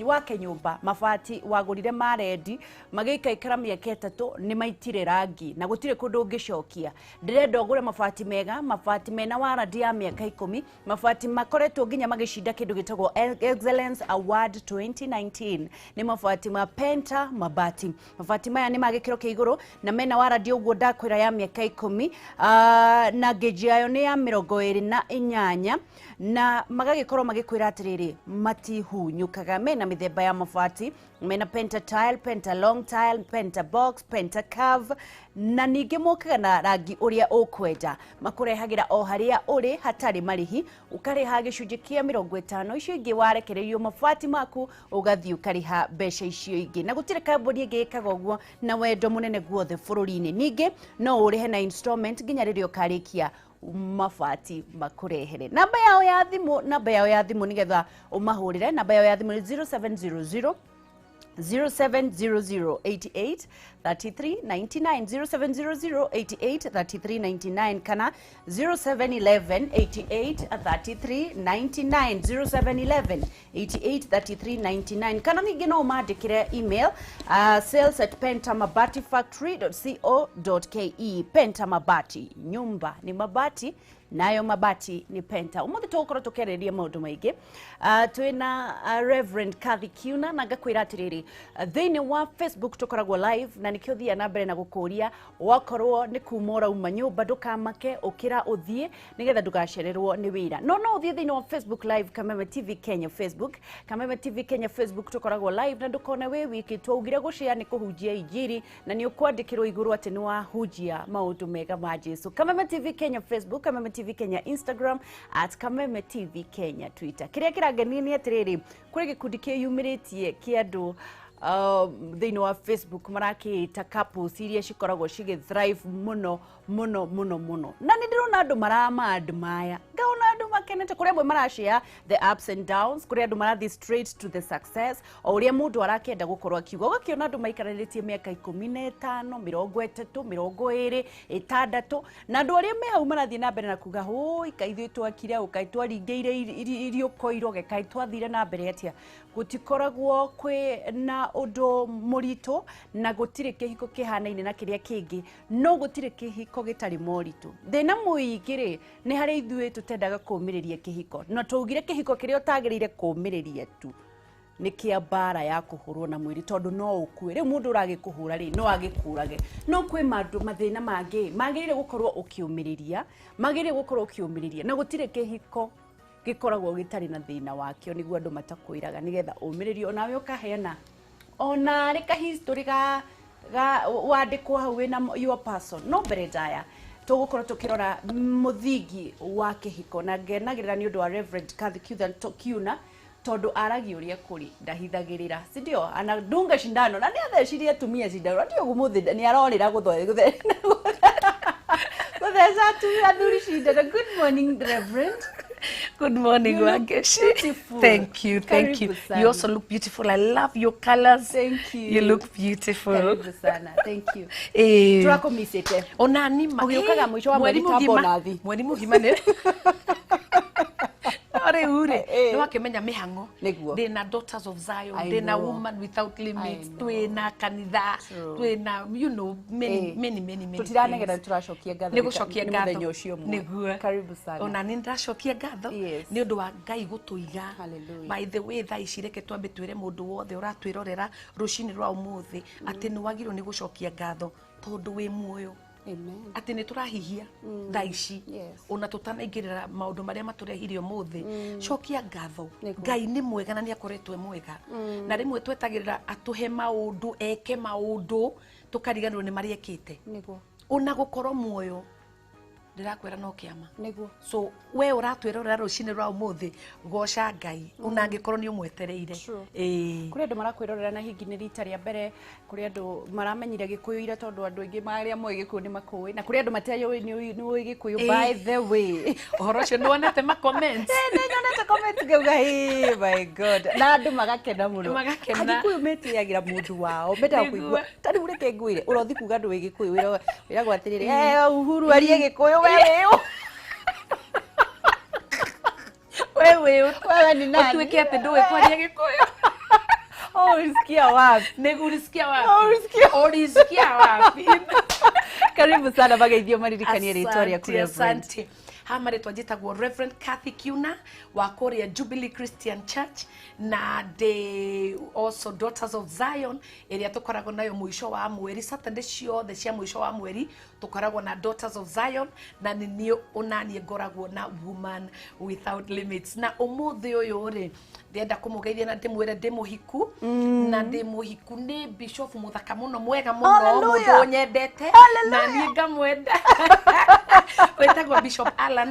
wake nyumba mabati wagurire maredi magika ikara miaka 3 ni maitire rangi na gutire kundu ngicokia ndirenda ngure mabati mega mabati mena waradi ya miaka 10 mabati makoretwo nginya magishinda kindu gitagwo Excellence Award 2019 ni mabati ma Penta mabati maya ni magikiro kia iguru na mena waradi uguo ndakwira ya miaka 10 na geji ayo ni ya 28 na magagikorwo magikwira atiriri matihunyukaga mena mithemba ya mabati mena Penta tile, Penta long tile, Penta box, Penta curve na ningi mokaga na rangi uria ukwenda makurehagira o haria uri hatari marihi ukariha gicunji kia 50 icio ingi warekererio mabati maku ugathi ukariha mbeca icio ingi na gutire kambuni ingi ikaga uguo na wendo munene guothe bururi-ini ningi no urihe na installment nginya riria ukarikia mabati makurehere namba yao ya thimu nigetha umahurire namba yao ya thimu ni 0700 070088 3399 070088 3399 kana 071188 3399 071188 kana ningi no mandikire email sales@pentamabatifactory.co.ke Pentamabati nyumba ni mabati nayo mabati ni Penta umuthi tukoro tukereria maundu maingi twina Rev Kathy Kiuna na ngakwira atiriri thini wa Facebook tukoragwo live na nikio thia na mbere na gukuria wakorwo ni kumora uma nyumba ndukamake ukira uthie nigetha ndugacererwo ni wira no uthie thini wa Facebook live Kameme TV Kenya Facebook Kameme TV Kenya Facebook tukoragwo live na ndukona we wiki twaugire gucia ni kuhujia injiri na ni ukwandikirwo iguru ati ni wa hujia maundu mega ma Jesu Kameme TV Kenya Facebook Kameme TV Kenya Instagram @Kameme TV Kenya Twitter kiria kirangeni ni atiriri kuri gikundi kiyumiritie kiandu thini wa Facebook marakita couples iria cikoragwo cigi thrive muno na ni ndirona andu admire ngaona andu makenete kuria amwe marashare the ups and downs kuria andu marathi straight to the success o uria mundu arakenda gukorwo akiuga ugakiona andu maikaranitie miaka 15 30 20 60 na andu aria me hau marathi na mbere na kuga hoi kaithwe twakire ukaitwaringeire irio koiro gekaitwathire na mbere atia gutikoragwo kwi na undu murito na gutire kihiko kihanaine na kiria kingi no gutire kihiko gitari moritu thina muigire ni hari ithue tutendaga kumiriria kihiko no tugire kihiko kiria utagirire kumiriria tu ni kia bara ya kuhurwo na mwiri tondu no ukue ri mundu uragikuhura ri no agikurage no kwi mandu mathina mangi magirire gukorwo ukiumiriria na gutire kihiko gikoragwo gitari na thina wakio niguo andu matakwiraga nigetha umiririo nawe ukaheana ona rika history ga wandikwo hau wina your person no mbere ndaya tugukorwo tukirora muthingi wa kihiko na ngenagirira ni undu wa Rev Kathy Kiuna tondu aragia uria kuri ndahithagirira si ndio ana dunga shindano na ni athecirie tumia shindano ndio gumuthi ni arorira gutheza tu athuri shindano good morning Reverend. Good morning, Wangeshi. Thank you. You also look beautiful. I love your colors. Thank you. You look beautiful. Karibu sana. Thank you. Turako misete. Onani ma. Uyokaga mwisho wa mwezi tabonathi. Mweri muhima ne. Ore ure. No akemenya mihango. Ndina Daughters of Zion. Ndina Woman Without Limits. Twina kanitha. Twina many. Tutiranegera turashokia gatho. Nigucokia gatho. Niguo. Karibu sana. Onani ndiracokia gatho. Ni undu wa Ngai gutuiga. Hallelujah. By the way tha icireke twambe twire mundu wothe uratwirorera rucini rwa umuthi ati ni wagirwo ni gucokia gatho tondu wi muoyo. Amen. Ati ni turahihia tha ici ona tutanaingirira maundu maria maturehirio muthi cokia gatho Ngai ni mwega na ni akoretwe mwega na rimwe twetagirira atuhe maundu eke maundu tukariganirwo ni mariekite niguo ona gukorwo muoyo ndirakwira no kiama niguo so we uratwirorera rucini rwa umuthi goca Ngai ona angikorwo ni umwetereire kuri andu marakwirorera na hingi ni rita ria mbere kuri andu maramenyire gikuyu ira tondu andu aingi maria moe gikuyu ni makui na kuri andu matayo ni oi gikuyu by the way ohoro cio ni wonete ma comments ni nyonete comments gauga hey my god na andu magakena muno gikuyu metiagira mundu wao meta kuigua tani ureke nguire urothi kuga andu wi gikuyu wira gwatirire uhuru arie gikuyu wewe ni nani? Utuweke ati nduwe kwaria Gikuyu. Ulisikia wapi? Ulisikia wapi? Ulisikia wapi? Karibu sana Magaithio maririkanie ritwa rĩa kũrĩa. Asante. Hamare twajitagwo Rev Kathy Kiuna wa Korea Jubilee Christian Church na the also Daughters of Zion area tukoragwo nayo mwisho wa mweri Saturday ciothe cia mwisho wa mweri tukoragwo na Daughters of Zion na ninio onanie ngoragwo na Woman Without Limits na umuthi uyu ri ndenda kumugeithia na ndimwire ndimuhiku na ndimuhiku ni bishop muthaka muno mwega muno mundu nyendete na ni ngamwenda wetagwo Bishop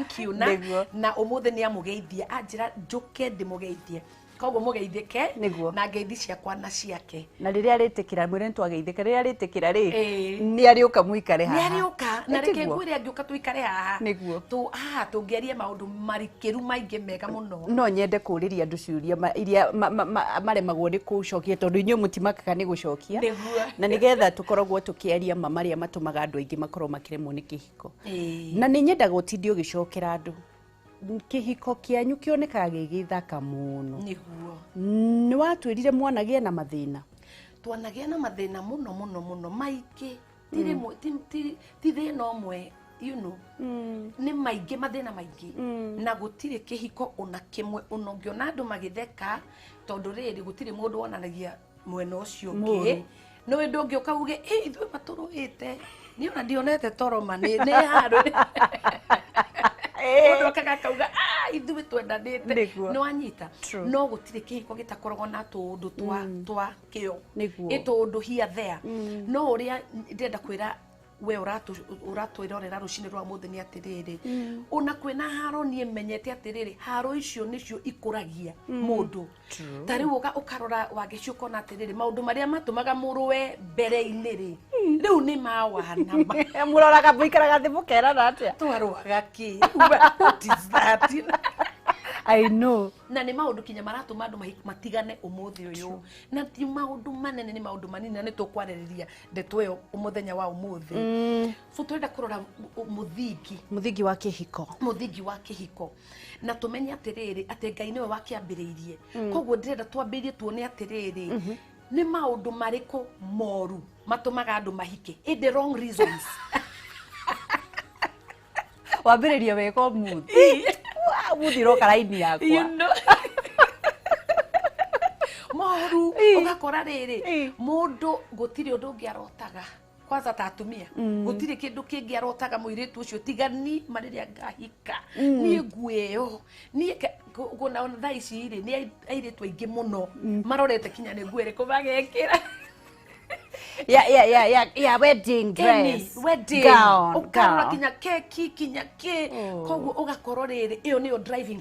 Kiuna na umuthi ni amugeithia anjira njuke ndimugeithie koguo mugeithike na ngeithi ciakwa na ciake na riria aritikira mwire ntwageithika riria aritikira ri ni ariuka muikare haha ni ariuka na reke ngwire angiuka tuikare haha tu tungerie maundu marikiru maingi mega muno no nyende kuriria andu ciuria iria maremagwo ni kucokia tondu inyu mutimakaga ni gucokia na nigetha tukoragwo tukiaria maria matumaga andu aingi makorwo makiremwo ni kihiko na ni nyendaga utindio gicokera andu kihiko kianyu kionekaga gigithaka muno niguo ni watwirire mwanagie na mathina twanagia na mathina muno maiki ti thina omwe you know ni maigi mathina maigi na gutire kihiko ona kimwe unongiona andu magitheka tondu riri gutire mundu wonanagia mwena ucio ngi no we ndungiuka uge ithuĩ maturuite ni ona ndionete toroma ni haru mundu akaga kauga ithuĩ twendanĩte no anyita no gutire kihiko gitakoragwo na tundu twa kio itundu here there no uria ndenda kwira we uratwirorera rucini rwa muthi ni atiriri ona kwina haro nie menyete atiriri haro icio nicio ikuragia mundu tari uka ukarora wagicuko na atiriri maundu maria matumaga muruwe mbere-ini ri riu ni mawana muroraga muikaraga thi mukerana atia twarwaga ki what is that I know na ni maundu kinya maratuma andu matigane umuthi uyu na ti maundu manene ni maundu manini na ni tukwaririria ndeto yo umuthenya wa umuthi so twenda kurora muthingi wa kihiko na tumenye atiriri ati Ngai niwe wakiambiriirie koguo ndirenda twambirie tuone atiriri ni maundu mariko moru matumaga andu mahike the wrong reasons wambiriria weko muthi muthiro karaini yakwa you know moru ugakora riri mundu gutiri undu ngiarotaga kwanza tatumia gutiri kindu kingiarotaga muiritu ucio tigani mariria ngahika nie ngueyo nie gona thaa ici ri ni airitu aingi muno marorete kinya ni nguere kubagekira yeah wedding dress wedding gown ukarora kinya keki kinya ke koguo ugakorwo riri iyo niyo driving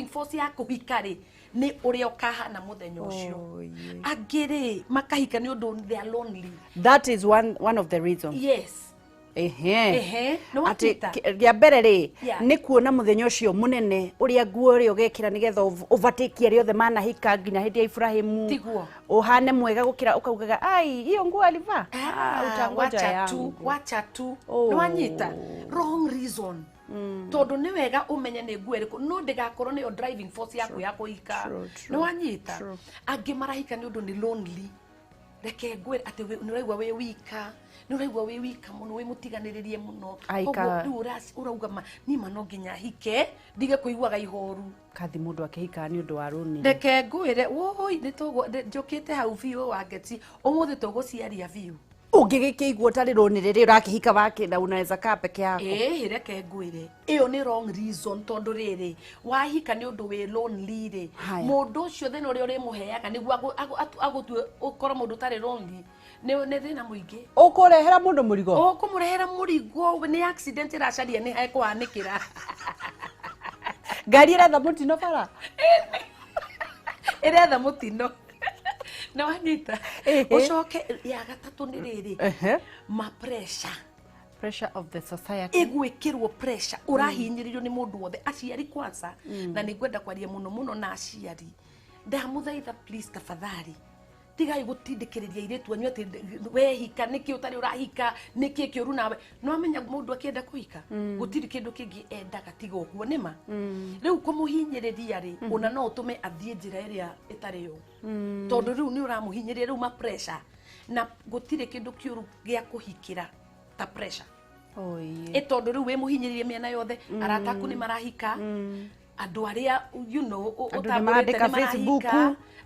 force ya kuhikari ni uria ukahana muthenya ucio agiri makahika ni undu they are lonely. That is one of the reasons. Yes. No atita ya mbere ri ni kuona muthenya ucio munene uria nguo ri ugekira nigetha overtake ri othe manahika nginya hindi ya Ibrahimu tiguo uhane mwega gukira ukaugaga ai iyo nguo aliva utangoja yangu wacha tu no anyita wrong reason tondu ni wega umenye ni nguo iriku no ndigakorwo ni driving force yaku ya kuhika no anyita angi marahika ni undu ni lonely reke nguo ati ni uraigwa we wika muno we mutiganiririe muno koguo urauga ni mano nginya hike ndige kuiguaga ihoru kathi mundu akihika ni undu wa runi reke nguire woi ni togo njukite hau biu wangeti umuthi tuguciaria biu ungigikiguo tari runi riri urakihika wake na unaweza kaa peke yako reke nguire iyo ni wrong reason tondu riri wahika ni undu we lonely ri mundu ucio thina uria uri muheaga niguo agutue ukora mundu tari lonely ne thina muingi ukurehera mundu murigo ukumurehera murigo ni accident iracaria ni haikwanikira ngari iretha mutino bara iretha mutino na wanyita ucoke ya gatatu ni riri ma pressure of the society igwikirwo pressure urahinyiririo ni mundu wothe aciari kwanza na nigwenda kwaria muno na aciari ndamuthaitha please tafadhali tigai gutindikiriria iretu anyu ati we hika niki utari urahika niki kiuru nawe no amenya mundu akienda kuhika gutiri kindu kingi endaga tiga uguo nima riu kumuhinyiriria ri ona no utume athie njira iria itari yo tondu riu ni uramuhinyiriria riu ma pressure na gutiri kindu kiuru gia kuhikira ta pressure tondu riu we muhinyiririe miena yothe arataku ni marahika andu aria utambirite Facebook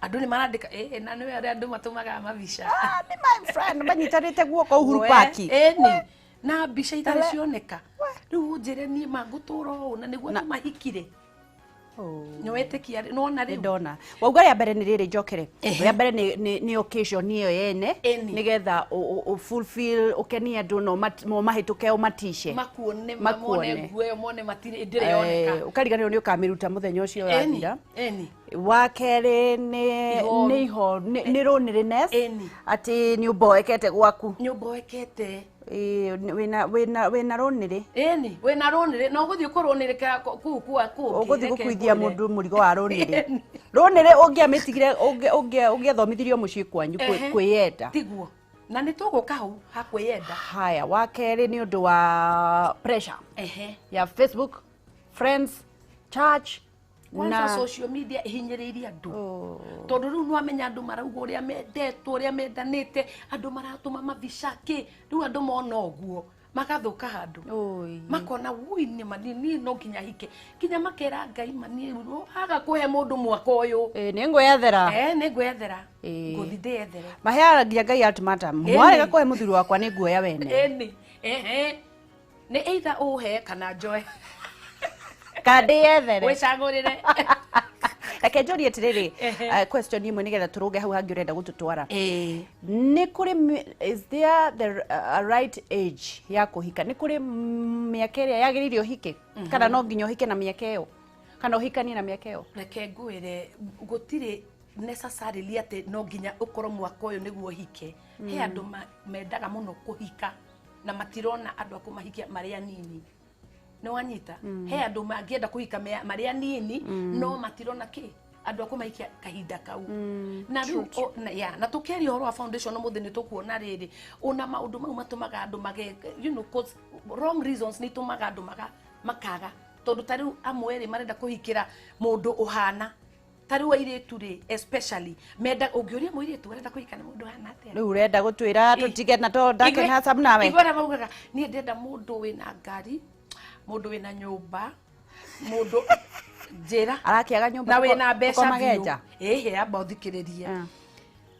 andu ni marandika na ni aria andu matumaga mabica ni my friend banyitarite guoko Uhuru Park ni na bica itari cioneka riu njire ni maguturo na niguo mahikire nyoete kiari nona riu ndona wauga ya mbere ni riri njokere ya mbere ni occasion niyo yene nigetha fulfill ukenia andu no mahituke o matishe makuone nguo mone matire ndire yoneka ukariganirwo ni ukamiruta muthenya ucio yathira wa kere ni loneliness ati ni uboekete gwaku ni uboekete wina ronire wina ronire no guthii kuronireka ku uguthii gukuithia mundu murigo wa ronire ronire ungiamitigire ungiathomithirio mucii kwanyu kwiyenda tiguo na ni tuguka hau ha kwiyenda haya wa kere ni undu wa pressure ya Facebook friends church na social media ihinyiriria andu tondu riu no amenya andu marauga uria mendetwo uria mendanite andu maratuma mabicaki riu andu mona uguo magathuka handu makona wui ni manini no nginya hike kinya makera Ngai mani haga kuhe mundu mwaka uyu ni ngwethera ni ngwethera nguthi ndethere mahea nginya Ngai ultimatum mwarega kuhe muthuri wakwa ni nguoya wene ni either uhe kana njoe kandi ethere wicagurire reke njorie atiriri question imwe nigetha turuge hau hangi urenda gututwara ni kuri is there a right age ya kuhika ni kuri miaka iria yagiririo hike kana no nginya hike na miaka iyo kana uhikanie na miaka iyo reke ngwire gutire necessarily ate no nginya ukoro mwaka uyu niguo hike he andu mendaga muno kuhika na matirona andu akumahikia maria nini no wanyita he andu mangienda kuhika maria nini no matirona ki andu akumahikia kahinda kau na riu na tukeria horo wa foundation no muthini tukuona riri ona maundu mau matumaga andu mage cause wrong reasons ni tumaga andu makaga tondu tariu amweri marenda kuhikira mundu uhana tariu airitu ri especially menda ungiuria muiritu arenda kuhikana mundu hana atia riu urenda gutwira tutige na to ndake na sabu nawe igora baugaga ni ndenda mundu wina ngari mundu wina nyumba mundu njira arakiaga nyumba na wina mbeca amba uthikiriria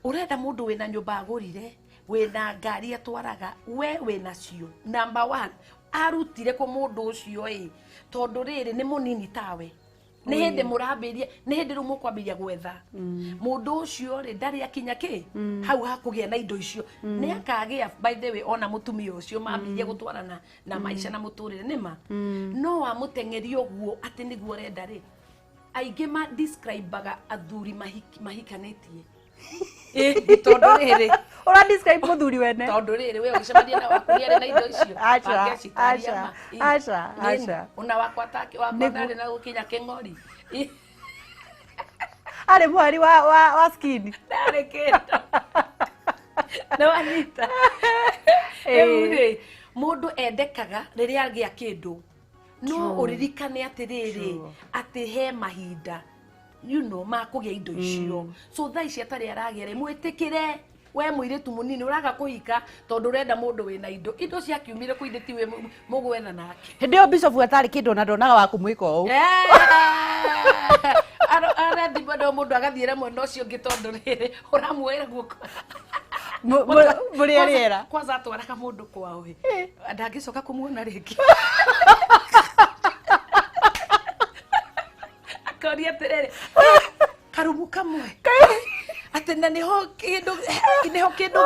urenda mundu wina nyumba agurire wina ngari atwaraga we wina cio number 1 arutire ku mundu ucio tondu riri ni munini tawe ni hindi murambiria ni hindi ru mukwambiria gwetha mundu ucio ri ndari akinya ki hau hakugia na indo icio ni akagia by the way ona mutumia ucio mambirie gutwarana na maisha na muturire nima no wa mutengerio guo ati niguo renda ri aige ma describeaga athuri mahikanitie tondu riri ora describe muthuri wene tondu riri we ugicemania na wakuria na indo icio acha una wakwa take wakwa ndari na gukinya king'ori ari mwari wa skin ndari kenda no anita mundu endekaga riria agia kindu no uririkane atiriri ati he mahinda makugia indo icio so thaa ici atari aragia mwitikire we muiritu munini uraga kuhika tondu urenda mundu wina indo cia kiumire kuithiti we mugwetha nake hindi o bishop atari kindu na ndonaga wa kumwika u ara dibodo mundu agathiira mwena ucio ngi tondu riri uramwira guko muri ariera kwanza atwaraga mundu kwao ndangicoka kumuona ringi akoria tiriri karumu kamwe atenda niho kindu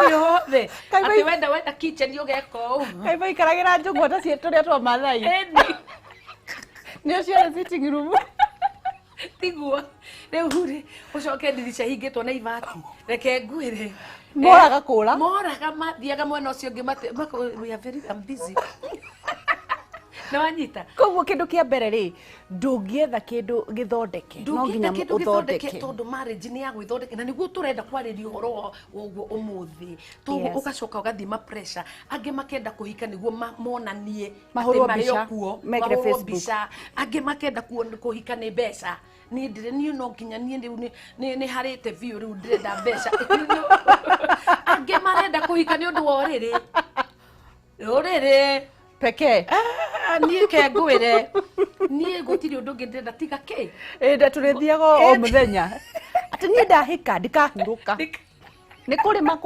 giothe ati wenda kitchen yogeko kaiba ikaragira njugwa ta cieturia twa mathai ni ucio sitting room tiguo riu ri ucoke ndirisha hingitwo na ibati reke ngwire moraga kura moraga mathiaga mwena ucio ngi we are very busy Na wanyita. Koguo kindu kia mbere ri ndungietha kindu githondeke no nginya uthondeke tondu marriage ni ya gwithondeke na niguo turenda kwariria uhoro woguo umuthi toguo ugacoka ugathima pressure angi makenda kuhika niguo monanie mahurwo mbica angi makenda kuhika ni mbeca ni ndire ni no nginya ni harite view riu ndirenda mbeca angi marenda kuhika ni undu wa riri peke nie ke ngwire nie gutiri undu ngindirenda tiga ke nda turithiaga o muthenya ati nie ndahika ndikahuruka ni kurima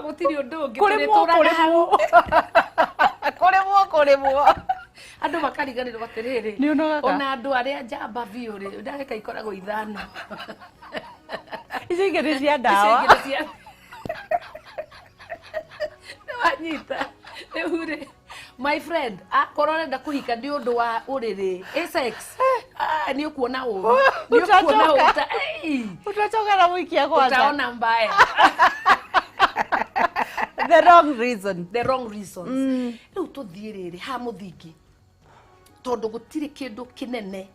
gutiri undu ngi turituraga hau kurimwo andu makariganirwo atiriri ona andu aria njamba biu ri ndagika ikoragwo ithano icio ingĩ nĩ cia ndawa wanyita rĩu my friend akorwo arenda kũhika nĩ ũndũ wa ũrĩrĩ sex nĩ ũkuona ũru nĩ ũkuona utachoka na mũikia kwanza utaona mbaya the wrong reasons rĩu tũthiĩ rĩrĩ ha mũthingi tondũ gũtirĩ kĩndũ kĩnene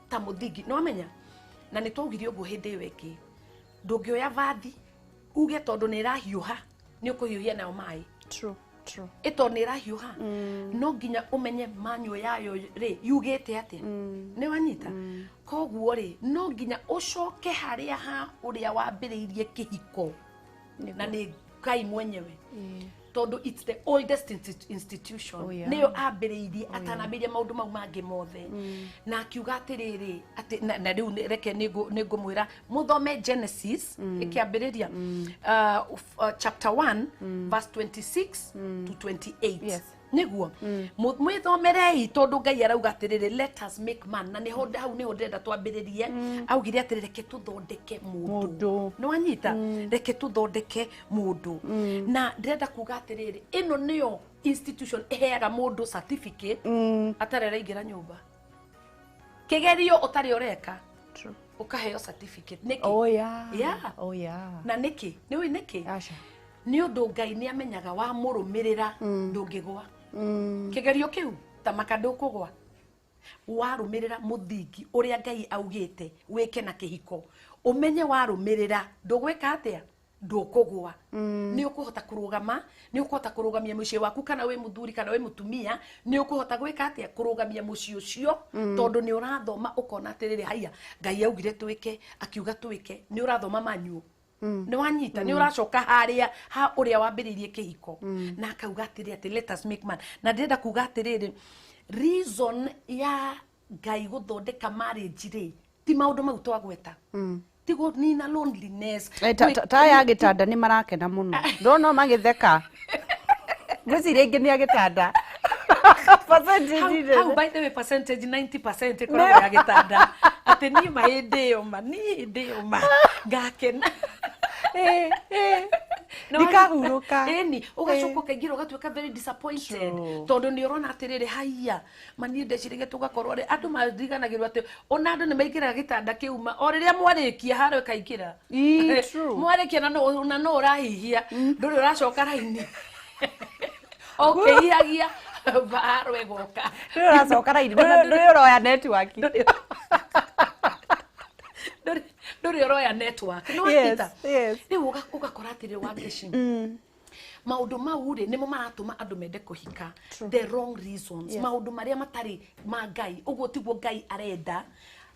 ta mũthingi nĩ wamenya na nĩ twaugire ũguo hĩndĩ ĩyo ĩngĩ ndũngĩoya vathi uge tondũ nĩ ĩrahiũha nĩ ũkũhiũhia nayo maĩ true ito nĩ ĩrahiũha no nginya ũmenye manyũ yayo rĩ yugĩte atĩa nĩ wanyita koguo rĩ no nginya ũcoke harĩa ha ũrĩa wambĩrĩirie kĩhiko na nĩ Ngai mwenyewe tondu it's the oldest institution nĩyo ambĩrĩirie atanambĩrĩria maũndũ mau mangĩ mothe na akiuga atiriri ati na rĩu reke nĩngũmwĩra mũthome Genesis ĩkĩambĩrĩria chapter 1 verse 26 to 28 niguo mwithomerei tondu Ngai arauga atiriri let us make man na niho hau niho ndenda twambĩrĩrie augire atiriri reke tuthondeke mũndũ nĩ wanyita reke tuthondeke mũndũ na ndenda kuga atiriri ino niyo institution iheaga mũndũ certificate atarera ingĩra nyũmba kigerio utari ureka ukaheo certificate niki na niki niwe niki ni undu Ngai ni amenyaga wa mũrũmĩrĩra ndũngĩgwa kigerio kiu ta makandũ kũgwa warũmĩrĩra mũthingi ũrĩa Ngai augĩte wĩke na kĩhiko umenye warũmĩrĩra ndũgwĩka atĩa ndũkũgwa ni ũkũhota kũrũgama ni ũkũhota kũrũgamia mũciĩ waku kana wĩ mũthuri kana wĩ mũtumia ni ũkũhota gwĩka atĩa kũrũgamia mũciĩ ũcio tondũ ni ũrathoma ũkona atĩrĩrĩ haya Ngai augire twĩke akiuga twĩke ni ũrathoma manyũ ni wanyita ni uracoka haria ha uria wambiririe kihiko na akauga atiri ati let us make man na ndenda kuga atiriri reason ya Ngai guthondeka marriage ri ti maundu mau twagweta tigo nina loneliness ta ya gitanda ni marakena muno ndono magitheka gwicire ingi ni agitanda how by the way percentage 90% kwa ya gitanda ati ni mahindi ma gakena nikahuruka eni ugacoka kaingiro gatweka very disappointed tondu ni urona atiriri haiya mani ndecirige tugakorwo ri andu mathiganagirwo ati ona andu ni maikira gitanda kiuma o riria mwarikia haro kaikira mwarikia na no urahihia nduri uracoka raini okay yagia baro egoka uracoka raini nduri uroya network nduri roya network no akita ni ugakora atiri wangeshi maundu mau ri nimo maratuma andu mende kuhika the wrong reasons maundu maria matari ma Ngai uguo tiguo Ngai arenda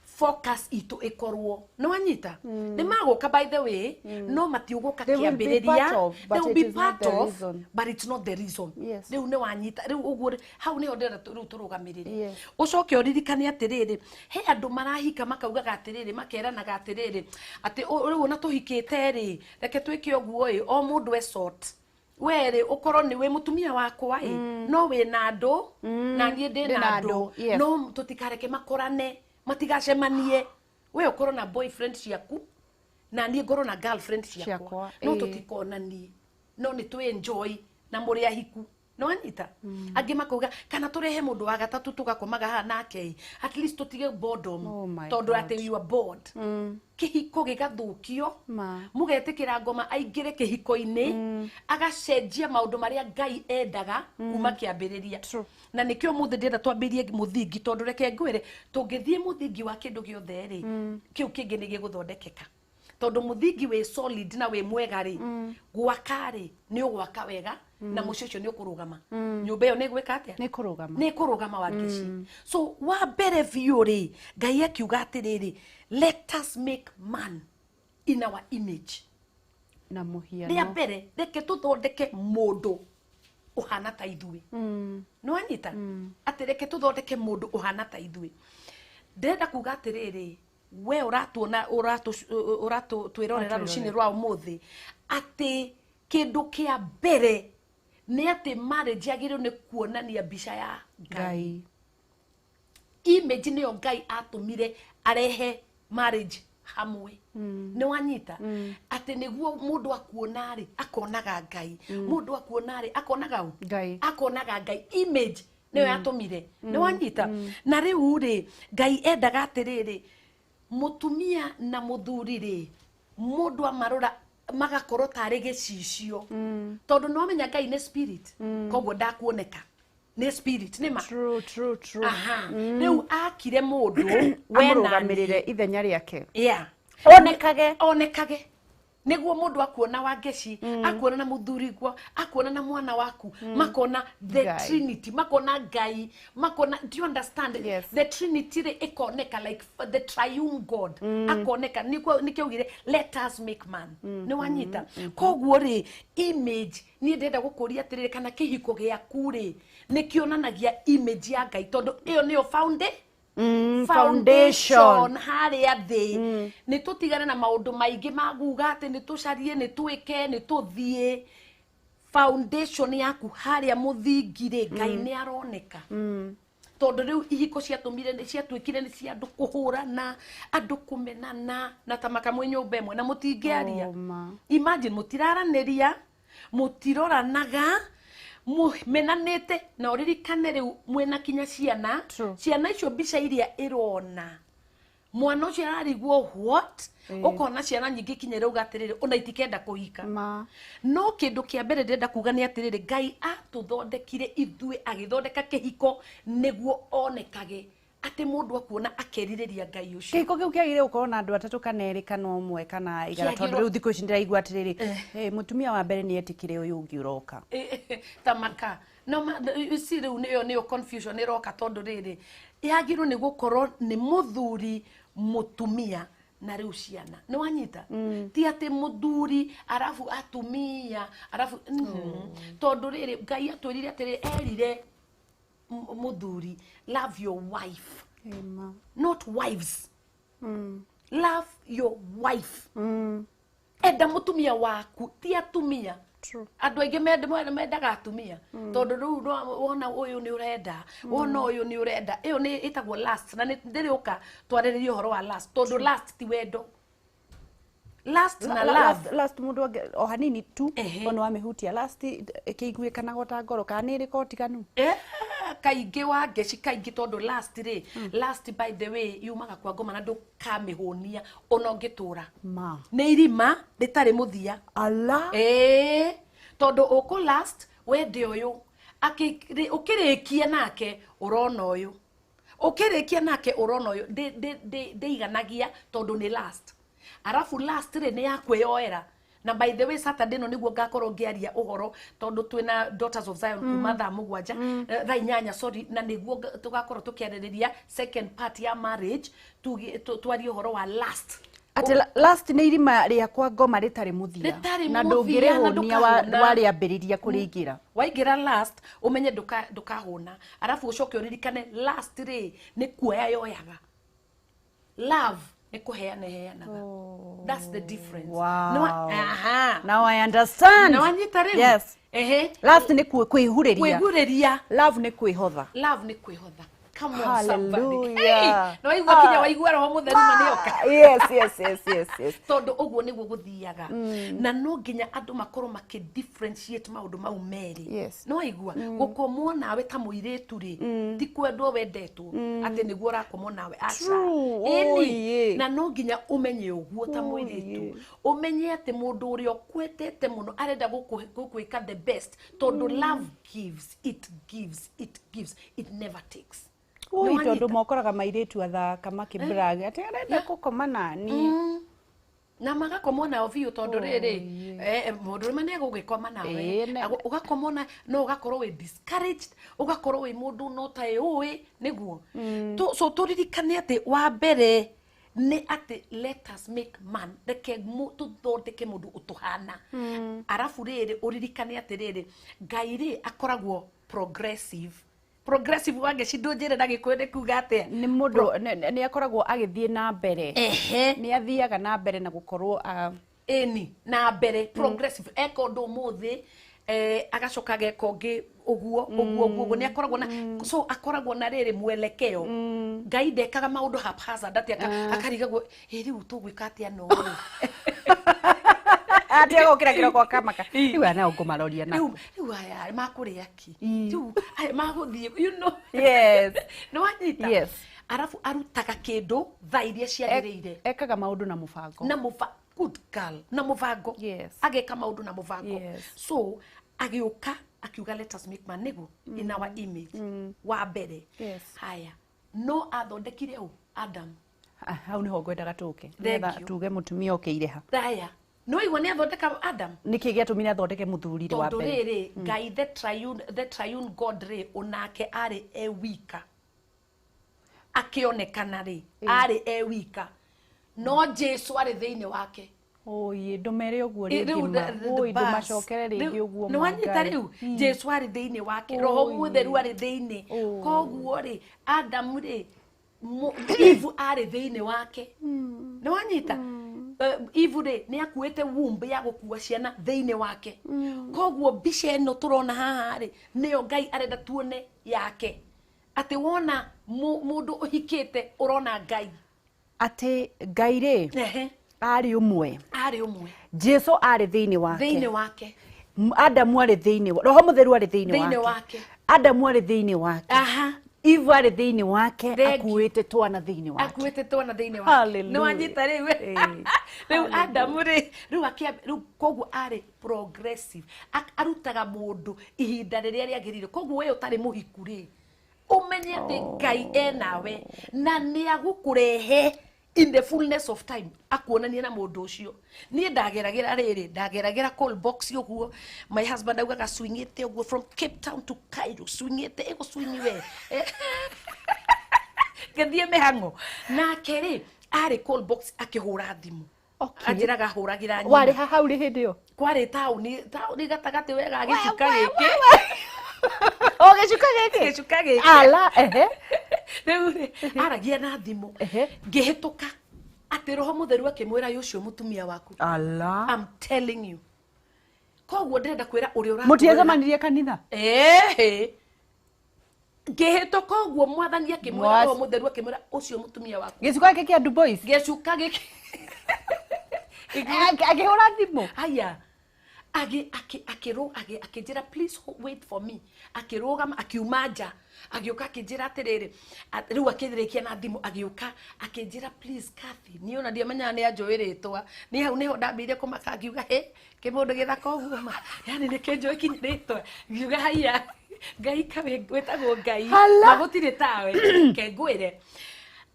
focus itu ikorwo no wanyita ni magoka by the way no matiugoka kiambiriria they will be part of but it's not the reason riu ni wanyita riu uguo hau ni ondera riu turugamirire ucoke uririkane atiriri he andu marahika makauga atiriri makeranaga atiriri ati riu ona tuhikite ri reke twike oguo o mundu esort were ukorwo ni we mutumia wakwa no we na andu na nie ndi na andu no tutikareke makorane matigacemanie we ukorwo na boyfriend ciaku na nie ngorwo na girlfriend ciakwa no tutikonanie no ni tu enjoy na muri ahiku no anyita angi makuga kana turehe mundu wa gatatu tugakomaga ha nake at least tutige boredom tondu ati you are bored kihiko gigathukio mugetikira ngoma aingire kihiko-ini agacenjia maundu maria Ngai endaga kuma kiambiriria na nikio muthe ndenda twambirie muthingi tondu reke ngwire tungithie muthingi wa kindu giothe ri kiu kingi ni giguthondekeka tondu muthingi we solid na we mwega ri gwaka ri ni ugwaka wega na mucio cio ni ukurugama nyumba iyo ni gwika atia ni kurugama wangici so wa mbere biu ri Ngai akiuga atiriri let us make man in our image na muhiano ria mbere reke tuthondeke mundu uhana ta ithui no anyita atireke tuthondeke mundu uhana ta ithui ndenda kuga atiriri we uratuona twirorera rucini rwa umuthi ati kindu kia mbere ni ati marriage yagirirwo ni kuonania mbica ya Ngai image niyo Ngai atumire arehe marriage hamwe ni wanyita ati niguo mundu akuona ri akonaga Ngai mundu akuona ri akonaga Ngai akonaga Ngai image niyo yatumire ni wanyita na riu ri Ngai endaga atiriri mutumia na muthuri ri mundu amarora magakorwo tari gicicio tondu no menya Ngai ni spirit koguo ndakuoneka ni spirit ni ma true aha riu akire mundu amurugamirire ithenya riake onekage niguo mundu akuona wa ngeci akuona na muthuri gwo akuona na mwana waku makona the Trinity makona Ngai makona do you understand the Trinity re ikoneka like the triune God akoneka nikio ugire let us make man ni wanyita koguo ri image ni ndenda gukuria atiriri kana kihiko giaku ri nikionanagia image ya Ngai tondu iyo niyo foundation haria thi ni tutigane na maundu maingi maguga ati ni tucarie ni twike ni tuthie foundation yaku haria muthingire Ngai ni aroneka tondu riu ihiko ciatumire ni ciatwikire ni cia andu kuhurana andu kumenana na tamaka mwe nyumba imwe na mutingiaria imagine mutiraraniria mutiroranaga menanete na uririkane riu mwena kinya ciana icio mbica iria irona mwana ucio ararigwo what ukona ciana nyingi kinya riu gatiriri ona itikenda kuhika no kindu kia mbere ndenda kuga ni atiriri Ngai atuthondekire ithui agithondeka kihiko niguo onekage ati mundu akuona akeririria Ngai ucio kihiko kiu kiagire ukorwo na andu atatu kana eri kana umwe kana igara tondu riu thikũ ici ndiraigua atiriri mutumia wa mbere ni etikire uyu ungi uroka tamaka no see riu niyo confusion iroka tondu riri yagirwo ni gukorwo ni muthuri mutumia na riu ciana ni wanyita ti ati muthuri arafu atumia arafu tondu riri Ngai atwirire atiri erire muthuri love your wife not wives love your wife enda mutumia waku ti atumia andu aingi mendaga atumia tondu riu wona uyu ni urenda wona uyu ni urenda iyo ni itagwo last na ndiri uka twariririe uhoro wa last tondu last ti wendo last na last mundu o hanini tu ono wamehutia last ikiguikana gota ngoro kana ni rikotikanu kaingi wa ngeci kaingi tondu last ri last by the way yumaga kwa ngoma na ndukamihunia ona ngitura ni irima ritari muthia ala tondu uku last wende uyu ukirikia nake urona uyu ukirikia nake urona uyu ndeiganagia tondu ni last arafu last ri ni yakweyoera na by the way Saturday no niguo ngakorwo ngiaria uhoro tondu twina Daughters of Zion kuma thaa mugwanja thaa inyanya sorry na niguo tugakorwo tukiaririria second part ya marriage twari uhoro wa last ati last ni irima ria kwa ngoma ritari muthia na ndungirihunia wari ambiriria kuringira waingira last umenye ndukahuna arafu ucoke uririkane last ri ni kuoya yoyaga love heanaga. That's the difference. Wow. No, now I understand. Now anyita riu. Yes. Love ni kwihuriria. Kwihuriria. Love ni kwihotha. Love ni kwihotha. Come on, somebody. Hallelujah. No igua kinya waigua roho mutheru manioka. Yes. Tondu uguo niguo guthiaga. Na no nginya andu makorwo differentiate maundu mau meri. No igua gukomwo nawe ta muiretu ri ti kwendwo wendetwo ati niguo rakomwo nawe acha. Na no nginya umenye uguo ta muiretu. Umenye ati mundu uri okwetete muno arenda gukwika the best. Tondu love gives, it never takes. Oi, tondu mokoraga mairetu athaka makibrag ati arenda gukoma nani. Na magakomwo nao biu tondu riri mundu rimwe ne gugikoma nawe ugakomwo na no ugakorwo we discouraged, ugakorwo we mundu no tae ui niguo. So turirikane ati wa mbere ni ati let us make man reke tuthondeke mundu utuhana. Arafu riri uririkane ati riri Ngai ri akoragwo progressive wange cindunjire na gikwende kuga atia ni mundu ni akoragwo agithie na mbere. Ni athiaga na mbere na gukorwo eni na mbere progressive eko ndo muthi agacoka gekongi uguo ni akoragwo na so akoragwo na riri mwelekeo. Ngai ndekaga maundu haphazard ati akarigagwo riu tugwika atia no ati agokira kiroko akamaka riu ana ngumaroria na riu aya makuria ki riu aya maguthie you know. No anyita arafu arutaga kindu tha iria ciagiriire ekaga maundu na mubango good girl na mubango ageka maundu na mubango. So agiuka akiuga let us make man nigu in our image wa mbere. Haya no athondekire Adam hau niho ngwendaga tuke netha tuge mutumia okeire ha. Haya no igwa ni athondeka Adam niki giatumire athondeke muthurire wa mbere. Tondu riri Ngai the triune God ri onake ari wika akionekana ri ari wika no Jesu ari thiini wake. Oye ndomere uguo ringima oi ndumacokere ringi uguo no anyita riu Jesu ari thiini wake roho mutheru ari thiini koguo ri Adam ri Eve ari thiini wake. No anyita Eve ri ni akuite womb ya gukua ciana thiini wake. Koguo bica eno turona haha ri nio Ngai arenda tuone yake ati wona mundu uhikite urona Ngai ati Ngai ri ari umwe Jesu ari thiini wake Adamu ari thiini roho mutheru ari thiini wake Adamu ari thiini wake Eve ari thiini wake akuite twana thiini wake. No anyita riu riu Adamu riu koguo ari progressive arutaga mundu ihinda riria riagirire. Koguo we utari muhiku ri umenye ati Ngai enawe na ni agukurehe in the fullness of time akuonania na mundu ucio. Ni ndageragira call box uguo my husband augaga swingite uguo from Cape Town to Cairo swingite ego swingi we gathie mehango na keri ari call box akihura thimu. Ajiraga huragira nyina wari hau ri hindio kwari tauni gatagati wega agicuka giki gicuka giki ala riu aragia na thimu ngihituka ati roho mutheru akimwira yucio mutumia waku. Ala I'm telling you. Koguo ndenda kwira uri ura mutiacemanirie kanitha ngihituka uguo mwathani akimwira roho mutheru akimwira ucio mutumia waku. Gicuka giki andu boys gicuka giki akihura thimu haya akijira please wait for me akirugama akiuma nja agioka akijira atiriri riu akithirikia na thimu agioka akijira please Kathy niona ndiamenya ni anjoiritwa ni hau niho ndambire kumaka agiuga kimundu githaka uguo ma yani ni kinjoi kinyiritwa ngiuga haya Ngai kawe gwetagwo Ngai na gutire tawe kengwire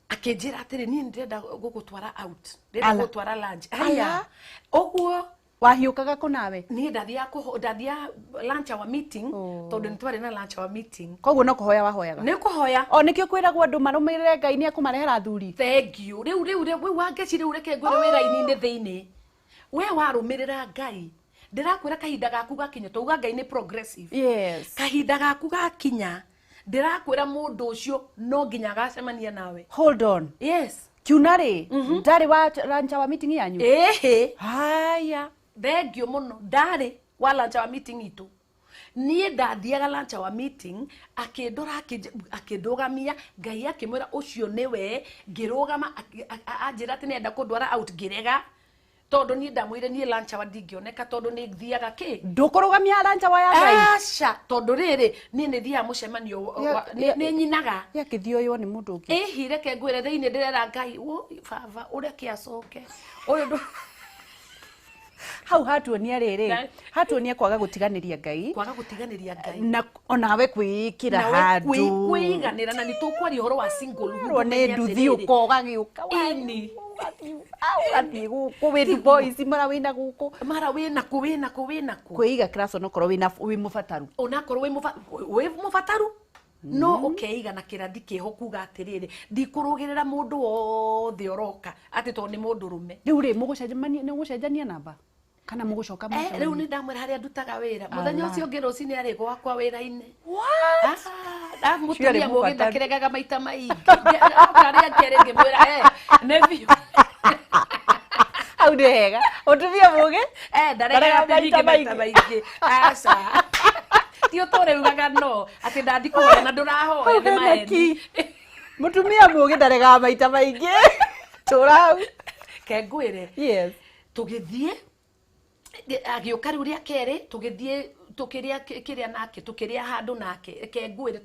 akijira atiri ni ndenda gugutwara out ndenda gutwara lunch haya uguo wahiukaga kunawe ni ndathia lunch wa meeting tondu nitwari na lunch wa meeting. Koguo no kuhoya wahoyaga ni kuhoya nikio kwiragwo andu marumirire Ngai ni akumarehera thuri. Thank you riu wangeci riu reke ngwire wira-ini thiini we warumirira Ngai ndirakwira kahinda gaku gakinya tuuga Ngai ni progressive. Kahinda gaku gakinya ndirakwira mundu ucio no nginya gacemania nawe. Hold on. Kiuna ri ndari wa lunch wa meeting yanyu. Haya thank you muno ndari wa lunch wa meeting itu nie ndathiaga lunch hour meeting akindora akindugamia Ngai akimwira ucio niwe ngirugama anjira ati nenda kundwara out ngirega tondu nie ndamwire nie lunch hour ndingioneka tondu ni thiaga ki ndukurugamia lunch hour ya Ngai aca tondu riri nie ni thia mucemanio ni nyinaga ya kithioyo ni mundu ungi ihire ke ngwire thiini ndirera Ngai baba ureke acoke uyu hau hatuonia riri hatuonia kwaga gutiganiria Ngai na onawe kwikira handu kwiganira na nitukwari uhoro wa single ro ne nduthi ukoga giuka wani athi guku we boys mara wina guku kwiga class onokorwo wi mufataru onakorwo wi mufataru no ukeiga na kirathi kiho kuga atiriri ndikurugirira mundu wothe oroka ati to ni mundu rume riu ri mugucenjania namba kana mugucoka muco riu ni ndamwira haria ndutaga wira muthenya ucio ngi rucini ari gwakwa wira-ini mutumia mugi ndakiregaga maita maingi akaria kerenge mwira ne biu au ndega utumia mugi ndarega maita maingi aca tio tore ugaga no ati ndathi kuhoya na ndurahoya ni maeni mutumia mugi ndarega maita maingi turau ke ngwire yes tugithie agiuka riu ria keri tugithie tukiria kiria nake tukiria handu nake ke ngwire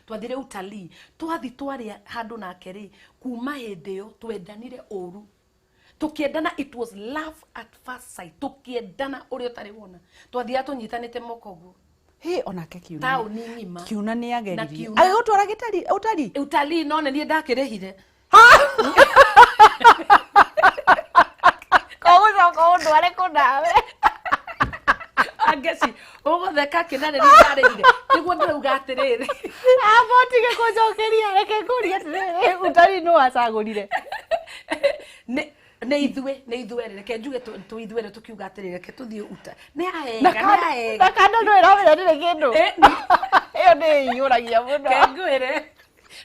twathire utalii twaria handu nake ri kuma hindi yo twendanire uru tukiendana it was love at first sight tukiendana uri utari wona twathia tunyitanite mokogu he onake Kiuna tauni ngima Kiuna ni ageririe agutwara utalii no nie ndakirehire kogucoka ndware kunawe angeci ugutheka kinane ni ndarehire niguo ndirauga atiriri abotige kujokeria reke nguria atiriri utalii no acagurire ne ithue reke njuge tu ithue tukiuga atiriri reke tuthie uta ne aega na kana no irawira ndire kindu iyo ni yuragia muno ke ngwire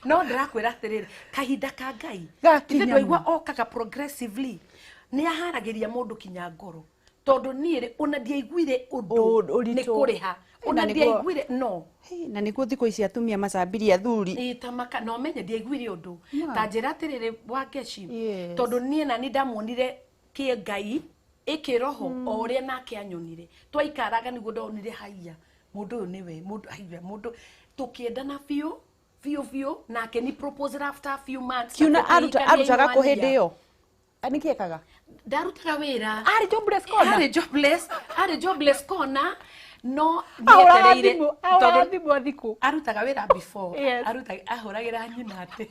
no ndirakwira atiriri kahinda ka Ngai ithe igwa okaga progressively ni aharagiria mundu kinya ngoro tondu niire ona ndiaiguire undu ni kuriha ona ndiaiguire no na niguo thiko ici atumia macambiria thuri tamaka no menye ndiaiguire undu ta njira atiriri wa ngeci tondu nie na ni ndamuonire ki Ngai ikiroho o uria nake anyonire twaikaraga niguo ndonire haiya mundu uyu niwe mundu tukiendana biu nake ni proposal after a few months Kiuna arutaga ku hindi yo anikiekaga ndarutaga wira ari jobless kona no nietereire thimu arutaga wira before ahuragira nyina ati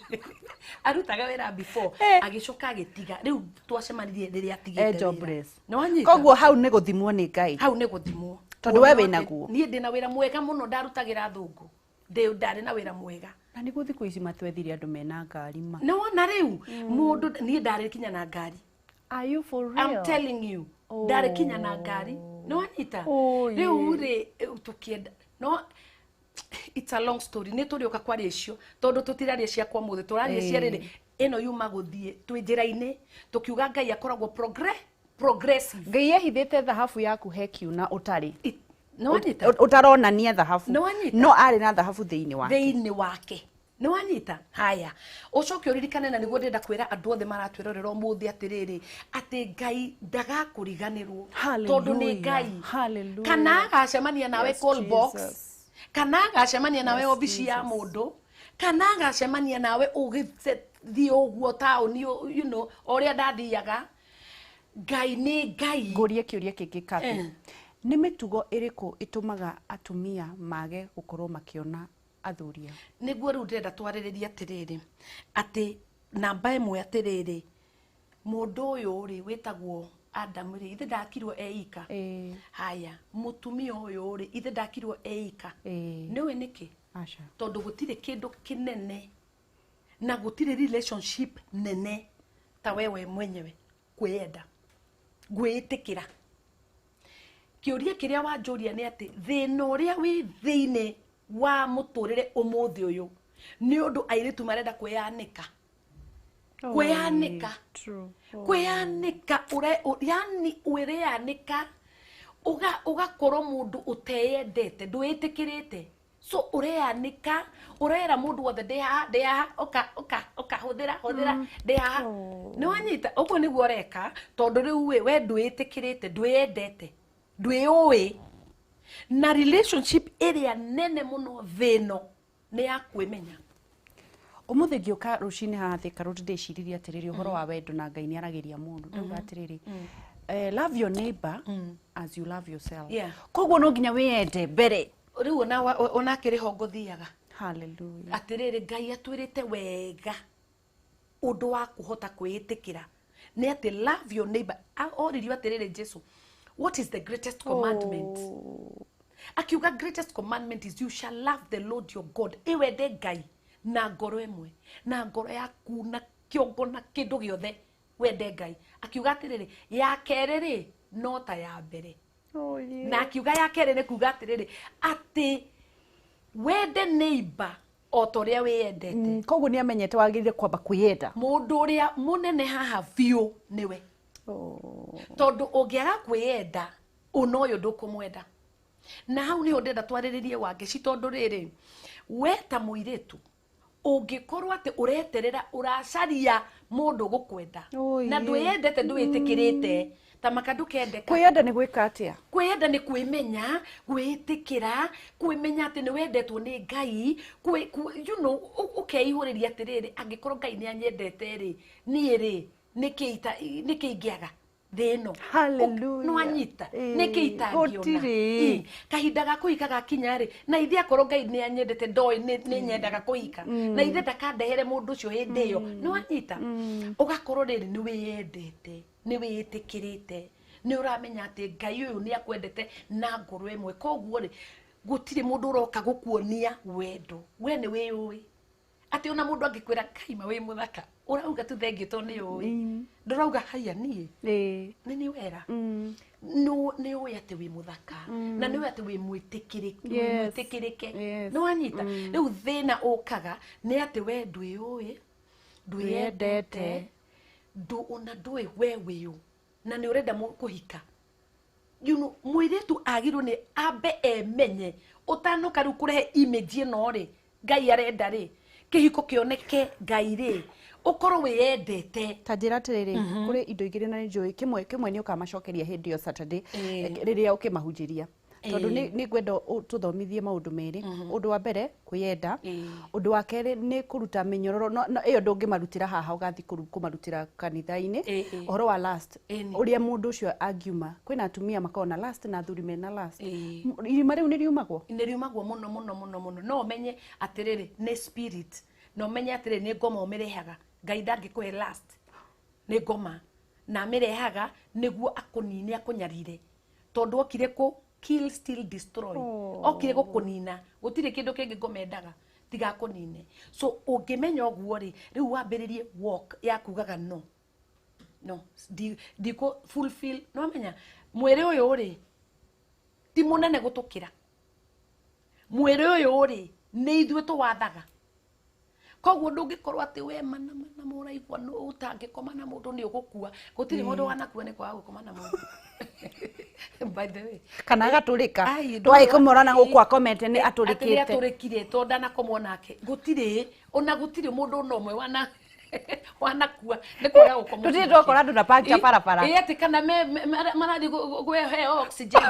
arutaga wira before agicoka agitiga riu twacemanirie riria atigite jobless no anyita koguo hau ni guthimwo ni Ngai hau ni guthimwo tondu we winaguo nie ndina wira mwega muno ndarutagira thungu ndari na wira mwega na niguo thiko ici matwethire andu mena ngari ma no na riu mundu nie ndari kinya na ngari. Are you for real? I'm telling you. Ndari kinya na ngari no anyita riu ri tukienda no it's a long story ni turioka kwa ricio tondu tutiraria cia kwa muthe turaria cia riri ino yuma guthie twi njira-ini tukiuga Ngai akoragwo progressive Ngai ehithite thahabu yaku he Kiuna utari no anyita utaronania thahabu no ari na thahabu thiini wake no anyita haya ucoke uririkane na niguo ndenda kwira andu othe maratwirorera umuthi atiriri ati Ngai ndagakuriganirwo tondu ni Ngai kana agacemania nawe call box kana agacemania nawe obici ya mundu kana agacemania nawe ugithie uguo tauni you know uria ndathiaga Ngai ni Ngai ngurie kiuria kingi Kathy ni mitugo iriku itumaga atumia mage gukorwo makiona athuria niguo riu ndenda twaririria atiriri ati namba imwe atiriri mundu uyu ri witagwo Adam ri ithe ndakirwo eika haya mutumia uyu ri ithe ndakirwo eika niwe niki acha tondu gutire kindu kinene na gutire relationship nene ta wewe mwenyewe kwenda gwitikira kiuria kiria wanjuria ni ati thina uria wi thiini wa muturire umuthi uyu ni undu airitu marenda kweyanika kweyanika ure yani ureyanika ugakorwo mundu uteyendete ndwĩtĩkĩrĩte so ureanika urera mundu wothe ndeha oka hũthĩra ndeha nĩ wanyita ũguo nĩguo reka tondũ rĩu we ndwĩtĩkĩrĩte ndwĩyendete ndwĩũĩ na relationship ĩrĩa nene mũno thĩno nĩ ya kwĩmenya umuthi ngĩũka rũcinĩ haha Thika Road ndĩciririe atĩrĩrĩ ũhoro wa wendo na Ngai nĩ aragĩria mũndũ ndauga atĩrĩrĩ love your neighbor as you love yourself koguo no nginya wĩyende mbere riu ona kĩrĩho ngũthiaga hallelujah atĩrĩrĩ Ngai atwĩrĩte wega ũndũ wa kũhota kwĩĩtĩkĩra nĩ atĩ love your neighbor oririo atĩrĩrĩ Jesu what is the greatest commandment akiuga greatest commandment is you shall love the Lord your God iwende Ngai na ngoro ĩmwe na ngoro yaku na kĩongo na kĩndũ gĩothe wende Ngai akiuga atĩrĩrĩ ya kerĩ no ta ya mbere na akiuga ya kerĩ nĩ kuuga atĩrĩrĩ atĩ wende neighbor o ta ũrĩa wĩyendete koguo nĩ amenyete wagĩrĩire kwamba kwĩyenda mũndũ ũrĩa mũnene haha biũ nĩwe tondũ ũngĩaga kwĩyenda ũna ũyũ ndũkũmwenda na hau nĩho ndenda twarĩrĩrie Wangeci tondũ rĩrĩ we ta mũirĩtu ũngĩkorwo atĩ ũreterera ũracaria mũndũ gũkwenda na ndwĩyendete ndwĩtĩkĩrĩte ta makandu kendeka kwĩyenda nĩ gwĩka atĩa kwĩyenda nĩ kwĩmenya gwĩtĩkĩra kwĩmenya atĩ nĩ wendetwo nĩ Ngai you know ũkeihũrĩria atĩrĩrĩ angĩkorwo Ngai nĩ anyendete rĩ niĩ rĩ nĩkĩ ingĩaga thĩno hallelujah no anyita nĩkĩ itangĩona kahinda ga kũhika gakinya rĩ na ithe akorwo Ngai nĩ anyendete ndoĩ nĩ nyendaga kũhika na ithe ndakandehere mũndũ ũcio hĩndĩ ĩyo no anyita ũgakorwo rĩrĩ nĩ wĩyendete nĩ wĩĩtĩkĩrĩte nĩ ũramenya atĩ Ngai ũyũ nĩ akwendete na ngoro ĩmwe koguo rĩ gũtirĩ mũndũ ũroka gũkuonia wendo we nĩ wĩũĩ atĩ ona mũndũ angĩkwĩra kaima wĩ mũthaka urauga tu thengio to nĩ ũĩ ndũrauga haya niĩ nĩ wera nĩ ũĩ atĩ wĩ mũthaka na nĩ ũĩ atĩ wĩ mwĩtĩkĩrĩke nĩ wanyita rĩu thĩna ũkaga nĩ atĩ we ndwĩũĩ ndwĩyendete ona ndũĩ we wĩũ na nĩ ũrenda kũhika mũirĩtu agirwo nĩ ambe emenye ũtanoka rĩu kũrehe image ĩno rĩ Ngai arenda rĩ kĩhiko kĩoneke Ngai rĩ ũkorwo wĩyendete ta njĩra atĩrĩrĩ kũrĩ indo igĩrĩ na nĩ njũĩ kĩmwe nĩ ũkamacokeria hĩndĩ ĩyo Saturday rĩrĩa ũkĩmahunjĩria tondũ nĩ ngwenda tũthomithie maũndũ merĩ ũndũ wa mbere kwĩyenda ũndũ wa kerĩ nĩ kũruta mĩnyororo ĩyo ndũngĩmarutĩra haha ũgathiĩ kũmarutĩra kanitha-inĩ ũhoro wa last ũrĩa mũndũ ũcio angiuma kwĩna atumia makoragwo na last na athuri mena last irima rĩu nĩ riumagwo mũno no ũmenye atĩrĩrĩ nĩ spirit no ũmenye atĩrĩrĩ nĩ ngoma ũmĩrehaga Ngai ndangĩkũhe last nĩ ngoma na amĩrehaga nĩguo akũnine akũnyarire tondũ okire kill still destroy okire gũkũnina gũtirĩ kĩndũ kĩngĩ ngomendaga tiga kũnine so ũngĩmenya ũguo rĩ rĩu wambĩrĩrie walk ya kugaga no ndiko fulfill no menya mwĩrĩ ũyũ rĩ ti mũnene gũtũkĩra mwĩrĩ ũyũ rĩ nĩ ithuĩ tũwathaga koguo ndũngĩkorwo atĩ we mana mũraigua no ũtangĩkoma na mũndũ nĩ ũgũkua gũtirĩ mũndũ wanakua nĩ kwaga gũkoma na mũndũ by the way kana agatũrĩka twai kũmorana gũkũ akomete nĩ atũrĩkĩte atũrĩkire to ndanakomwo nake gũtirĩ mũndũ no ũmwe wanakua nĩ kwaga gũkoma tũtirĩ twakora andũ na paki barabara atĩ kana marathiĩ gwĩhe oxygen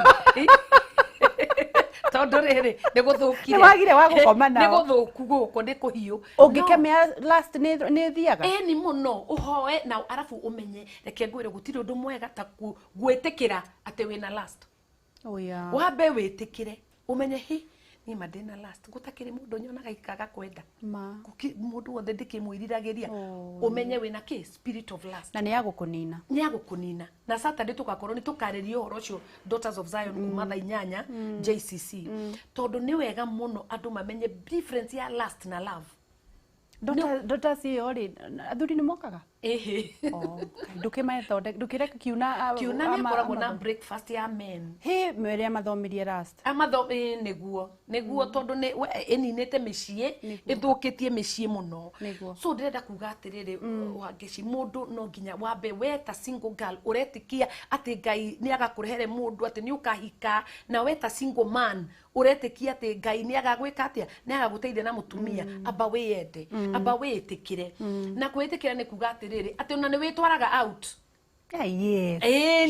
tondũ rĩrĩ nĩ gũthũkire nĩ wagire wa gũkoma nao nĩ gũthũku gũkũ nĩ kũhiũ ũngĩkemea last nĩ thiaga nĩ mũno ũhoe na arabu ũmenye reke ngwĩre gũtirĩ ũndũ mwega ta gwĩtĩkĩra atĩ wĩna last wambe wĩtĩkĩre ũmenye niĩ ma ndĩna last gũtakĩrĩ mũndũ nyonaga ikaga kwenda mũndũ wothe ndĩkĩmwĩriragĩria ũmenye wĩna kĩ spirit of last na nĩ ya gũkũnina na Saturday tũgakorwo nĩ tũkarĩria ũhoro ũcio Daughters of Zion kuma thaa 8 JCC tondũ nĩ wega mũno andũ mamenye difference ya last na love Daughters iyo rĩ athuri nĩ mokaga ndukire Kiuna Kiuna ni akoragwo na breakfast ya men meria mathomirie last niguo tondu ni eninete micii ithukitie micii muno so ndirenda kuga atiriri wangeci mundu no nginya wambe we ta single girl uretikia ati Ngai ni agakurehere mundu ati ni ukahika na we ta single man uretikia ati Ngai ni agagwika atia ni agaguteithia na mutumia aba wiyende aba witikire na kwitikira ni kuga atiriri ati ona ni witwaraga out. Yes,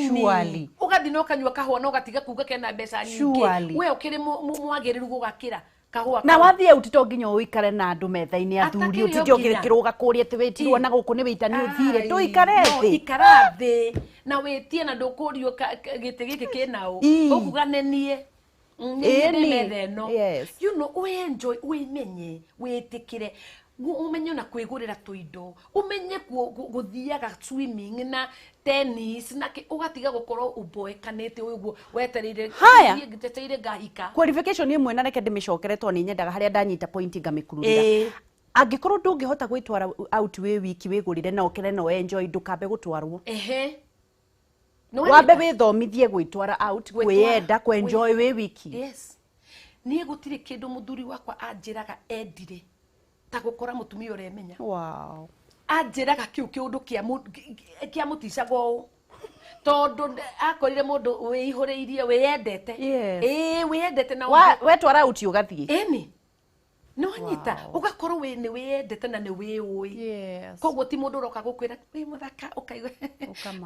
surely. Ugathi no kanyua kahua no gatiga kuga kena mbeca nyingi we ukiri mwagiriru gugakira kahua na wathie utito nginya uikare na andu metha-ini athuri utithio kiruga kuria ti witirwo na guku ni witani uthire tuikare thi ikara thi na witie na ndukurio giti giki kinau ukuga nenie yes. You know, we enjoy, we menye, we tikire, umenye na kwigurira tuindo, umenye guthiaga swimming na tennis na ugatiga gukorwo uboekanite uguo wetereire giteteire ngahika. Qualification imwe na reke ndimicokeretwo ni nyendaga haria ndanyita point ngamikururira. Angikorwo ndungihota gwitwara out we wiki wigurire na ukire no enjoy ndukambe gutwarwo. Wambe withomithie gwitwara out kwiyenda kwenjoy we wiki. Yes. Niĩ gutire kindu muthuri wakwa anjiraga endire ta gukora mutumia uremenya. Wow. Anjiraga kiu kiundu kia muticago tondu akorire mundu wihuriirie wiyendete. Wiyendete na wetwara out ugathie. Eni. No anyita ugakorwo we ni wiyendete na ni wiui. Yes. Koguo ti mundu roka gukwira wi muthaka ukaigwa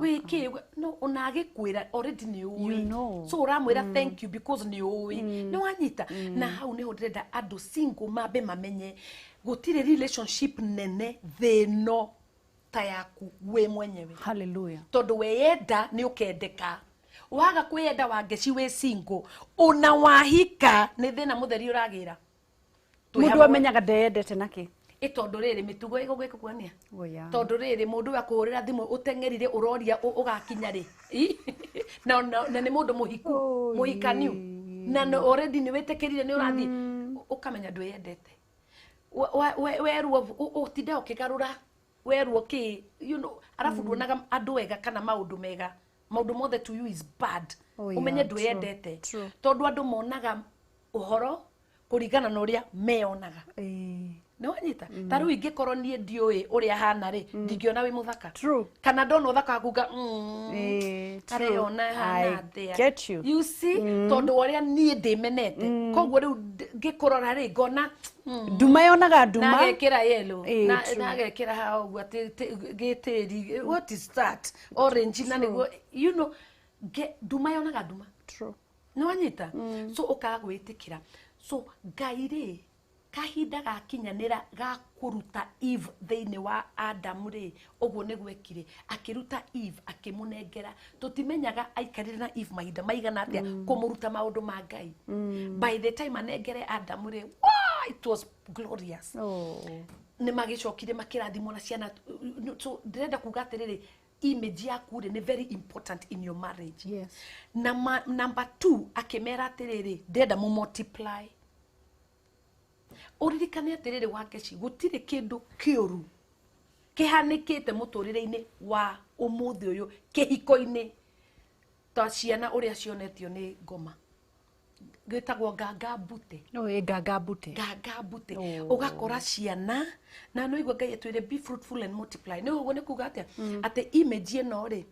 wi ki no unagikwira already ni ui. So uramwira thank you because ni ui. No anyita na hau ni ndirenda andu single mabe mamenye gutire relationship nene thino ta yaku we mwenyewe. Hallelujah. Tondu weyenda ni ukendeka waga kwiyenda wangeci we single una wahika ni thina mutheri uragira mundu amenyaga ndeyendete naki itondu riri mitugo igugwika kuania tondu riri mundu akuhurira thimu utengerire uroria ugakinya ri na ni mundu muhiku muhikaniu na already ni wetekerire ni urathi ukamenya ndweyendete weruo utinde ukigarura weruo ki you know arafu nduonaga andu wega kana maundu mega maundu mothe to you is bad umenye ndweyendete tondu andu monaga uhoro kurigana na uria meonaga no anyita taru ingikorwo nie ndioi uria hana ri ndingiona wi muthaka kana ndona uthaka kuga tareona hana thia you see tondu uria nie ndimenete koguo riu ngikorora ri ngona nduma yonaga nduma na gekira yellow na gekira ha uguo ati gitiri what is that orange na niguo you know nduma yonaga nduma no anyita so ukagwitikira. So Ngai kahinda gakinyanira ga kuruta Eve theine wa Adam ri oguo ni gwekire akiruta Eve akimunengera tutimenyaga aikarire na Eve mahinda maigana atia kumuruta maundu ma Ngai. By the time anengere Adam ri it was glorious. Ni magicokire makirathimo na ciana. So ndirenda kuga atiriri image yaku ni very important in your marriage. Yes. Number 2 akimera atiriri ndenda mu multiply. Uririkane atiriri wangeci gutire kindu kiuru kihanikite muturire-ini wa umuthi uyu kihiko-ini ta ciana uria cionetio ni ngoma gwitagwo ngangambute. Ngangambute ugakora ciana na no igwa Ngai atwire be fruitful and multiply. No uguo ni kuga atia ati image ino ri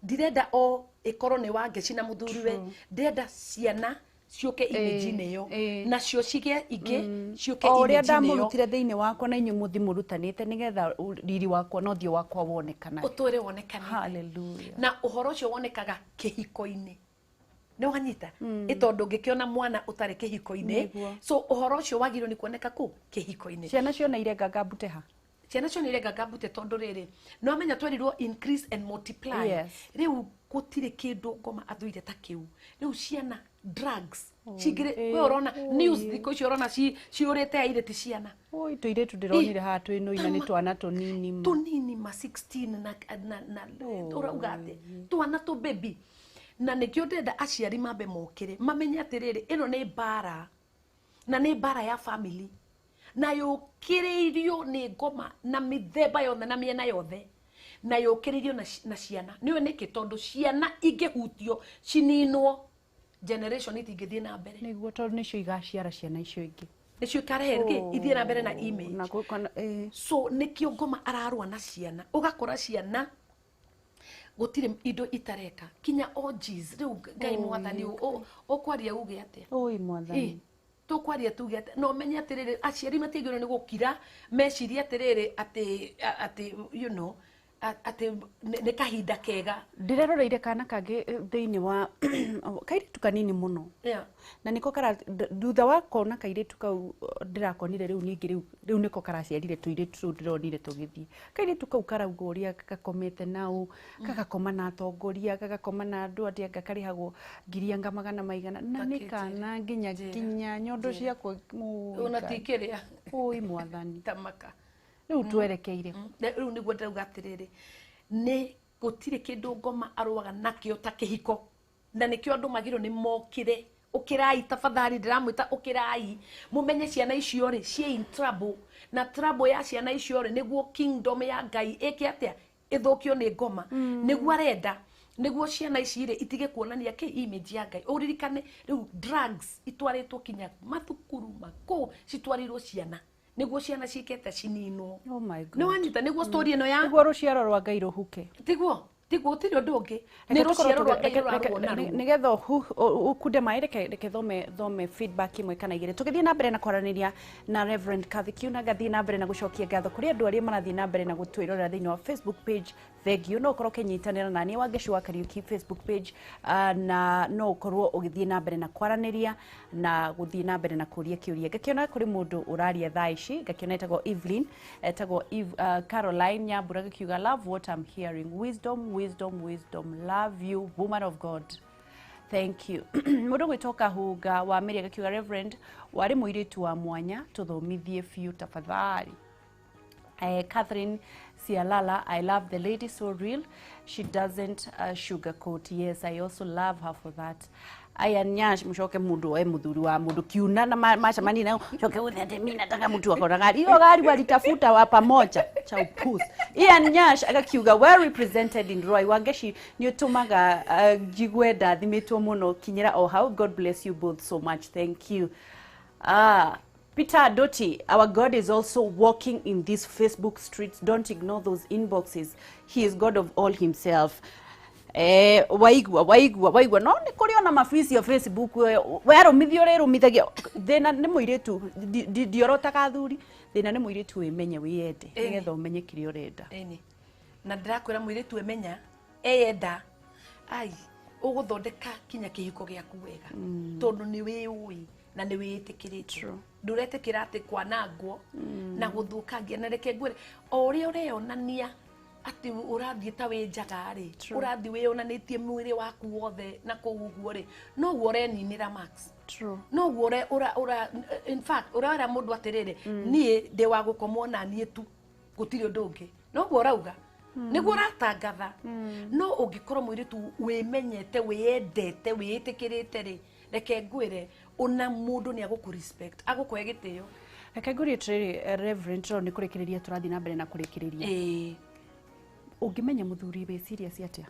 ndirenda o ikorwo ni wangeci na muthuriwe ndirenda ciana ciuke image yo na cio cigie ingi ciuke image yo uria ndamurutire thiini wakwa na inyu muthi murutanite nigetha riri wakwa na uthio wakwa wonekana utwire wonekana. Hallelujah. Na uhoro cio wonekaga kihiko-ini no anyita itondu ngikiona mwana utari kihiko-ini so uhoro cio wagiro ni kuoneka ku kihiko-ini. Ciana ciona ire ngangambute ha ciana cio ni ire ngangambute tondu riri no amenya twerirwo increase and multiply. Riu gutire kindu ngoma athuire ta kiu riu ciana drugs cigire we urona news thiko cio urona ciurite aire ti ciana tuiretu ndironire ha twinoina ni twana tunini ma 16 na uraugate twana tu baby na nikio ndenda aciari mambe mokire mamenye atiriri ino ni bara na ni bara ya family na yukiriirio ni ngoma na mithemba yothe na miena yothe na yokiririo na ciana niwe niki tondu ciana ingihutio cininwo generation itingithie na mbere niguo tondu nicio igaciara ciana icio ingi nicio ikarehe ithie na mbere na image so nikio ngoma ararua na ciana ugakora ciana gutire indo itareka kinya orgies riu ngai mwathani okwaria uge atia oi mwathani tukwaria tuge no menya atiriri aciari matigiro ni gukira meciria atiriri ati you know ati ne kahinda kega ndireroreire kana kangi thiini wa kairitu kanini muno na niko kara thutha wa kona kairitu kau ndirakonire riu ningi riu niko karaciarire tuiritu tu ndironire tugithii kairitu kau karauga uria gakomete nau gagakoma na atongoria gagakoma na andu atia gakarihagwo ngirianga magana maigana na nikana nginya nyondo ciakwa unatikiria oi mwathani tamaka riu twerekeire riu niguo ndauga atiriri ni gutire kindu ngoma aruaga nakio ta kihiko na nikio andu magiro ni mokire ukirai tafadhali ndiramwita ukirai mumenye ciana icio ri cie in trouble na trouble ya ciana icio ri niguo kingdom ya ngai iki atia ithukio ni ngoma niguo arenda niguo ciana ici ri itige kuonania ki image ya ngai uririkane riu drugs itwaritwo kinya mathukuru mako citwarirwo ciana niguo ciana cikete cininwo oh my god ni wanyita niguo story ino ya niguo ruciaro rwa ngai ruhuke tiguo tiri undu ungi ni ruciaro rwa ngai rwa nigetha ukunde mai reke thome feedback imwe kana igire tukithie na mbere na kwaraniria na Reverend Kathy Kiuna gathie na mbere na gucokia ngatho kuri andu aria marathie na mbere na gutwirora thiini wa Facebook page thegio no ukorwo kinyitanira na ni Wangeci wa Kariuki Facebook page na no ukorwo ugithie na mbere na kwaraniria na guthie na mbere na kuria kiuria gakiona kuri mundu uraria thaici gakiona etagwo Evelyn etagwo Caroline Nyambura gakiuga love what I'm hearing wisdom love you woman of God thank you mundu gwitoka huga wa Mary gakiuga Reverend wari muiritu wa mwanya tuthomithie few tafadhali Catherine Sialala, I love the lady so real. She doesn't sugarcoat. Yes, I also love her for that. Aya Nyash mshoke mundu muthuri wa mundu Kiuna na macamani na shoke uthete mimi nataka mtu akora gari hiyo gari walitafuta wa pamoja cha upuzi Ian Nyash agakiuga well represented in Roy Wangeci ni utumaga jigwenda thimitwo muno kinyira o how God bless you both so much thank you Peter Doti, our God is also walking in these Facebook streets. Don't ignore those inboxes. He is God of all himself. Waigwa no ni kuri ona mafisi ya Facebook wero mithio rero mithagia thina ni muiritu ndiorotaga thuri thina ni muiritu imenye wiyende nigetha umenye kiri urenda na ndirakwira muiritu imenya eyenda ai uguthondeka kinya kihiko giaku wega tondu ni wiui na ni wiitikirite nduretikira ati kwanangwo na guthukangia na reke ngwire o uri ureonania ati urathie ta winjaga ri urathi wionanitie mwiri waku wothe na kuguo ri no guore ninira max no guore ura in fact ura mundu atirire nie ndi wa gukomwo na nie tu gutiri undu ungi no guora uga niguo uratangatha no ungikorwo mwiri tu wimenyete wiyendete wiitikirite ri reke ngwire una mundu ni aguku respect aguku egitio reke ngwire triri Reverend ro ni kurikiriria turathi na mbere na kurikiriria ungimenya muthuri be serious atia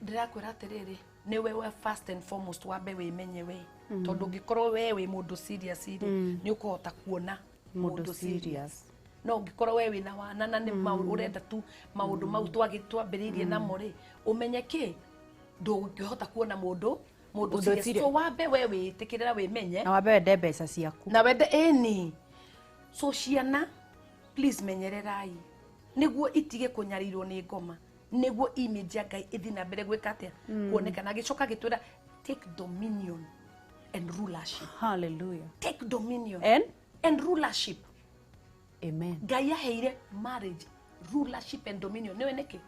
ndirakwira atiriri ni we first and foremost wambe wimenye we tondu ngikorwo we wi mundu serious ni ukuhota kuona mundu serious no ngikorwo we wina wana na ni urenda tu maundu mau twagitwambiririe namo ri umenye ki ndungihota kuona mundu serious so wambe we witikirira wimenye na wambe wende mbeca ciaku na wende eni so ciana please menyererai niguo itige kunyarirwo ni ngoma niguo image ya ngai ithi na mbere gwika atia kuonekana gicoka gitwira take dominion and rulership hallelujah take dominion and rulership amen ngai aheire marriage rulership and dominion niwe niki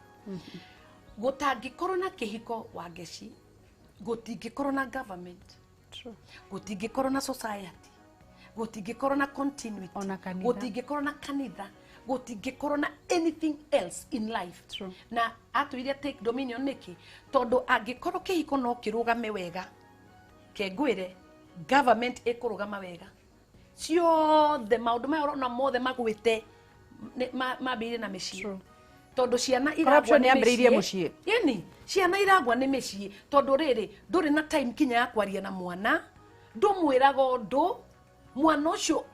gutangikorwo na kihiko Wangeci gutingikorwo na government gutingikorwo na society gutingikorwo na continuity gutingikorwo na kanitha gutingikorwo na anything else in life na atuire take dominion niki tondu angikorwo kihiko no kirugame wega kengwire government ikurugama wega ciothe maundu maya urona mothe magwite mabire na micii tondu ciana corruption yambiririe mucii yani ciana iragwa ni micii tondu riri nduri na time kinya ya kwaria na mwana ndumwiraga undu mwana ucio